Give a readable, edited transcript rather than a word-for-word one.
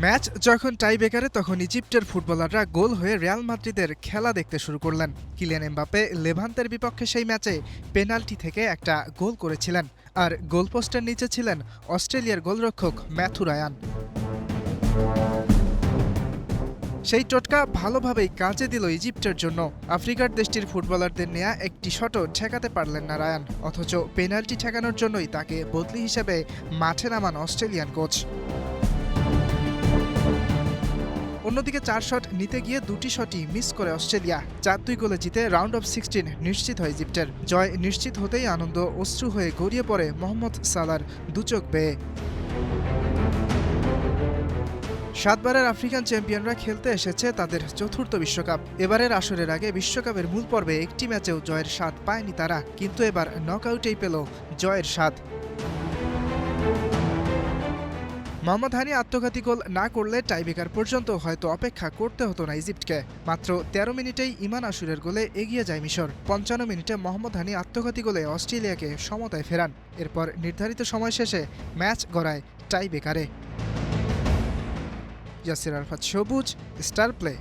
Match যখন টাইব্রেকারে তখন ইজিপ্টের ফুটবলাররা গোল হয়ে রিয়াল মাদ্রিদের খেলা দেখতে শুরু করলেন। কিলিয়ান এমবাপ্পে লেভান্তের বিপক্ষে সেই ম্যাচে পেনাল্টি থেকে একটা গোল করেছিলেন, আর গোলপোস্টের নিচে ছিলেন অস্ট্রেলিয়ার গোলরক্ষক ম্যাথু রায়ান। সেই টোটকা ভালোভাবেই কাজে দিল ইজিপ্টের জন্য। আফ্রিকার দেশটির ফুটবলারদের নেয়া একটি শটও ঠেকাতে পারলেন না রায়ান, অথচ পেনাল্টি ঠেকানোর জন্যই তাকে বদলি হিসেবে মাঠে নামান অস্ট্রেলিয়ান কোচ। অন্যদিকে 4 শট নিতে গিয়ে 2টি শটই মিস করে অস্ট্রেলিয়া। 4-2 গোলে জিতে রাউন্ড অফ 16 নিশ্চিত হয় ইজিপ্টের। জয় নিশ্চিত হতেই আনন্দ অশ্রু হয়ে গড়িয়ে পড়ে মোহাম্মদ সালার দুচোখ বেয়ে। 7 বারের আফ্রিকান চ্যাম্পিয়নরা খেলতে এসেছে তাদের চতুর্থ বিশ্বকাপ। এবারের আসরের আগে বিশ্বকাপের মূল পর্বে একটি ম্যাচেও জয়ের স্বাদ পায়নি তারা, কিন্তু এবার নকআউটেই পেল জয়ের স্বাদ। মোহাম্মদ হানি আত্মঘাতী গোল না করলে টাইব্রেকার পর্যন্ত হয়তো অপেক্ষা করতে হতো না ইজিপ্টকে। মাত্র 13 মিনিটেই ইমান আশুরের গোলে এগিয়ে যায় মিশর। 55 মিনিটে মোহাম্মদ হানি আত্মঘাতী গোলে অস্ট্রেলিয়াকে সমতায় ফেরান। এরপর নির্ধারিত সময় শেষে ম্যাচ গড়ায় টাইব্রেকারে। ইয়াসির আরাফাত সবুজ, স্টার প্লে।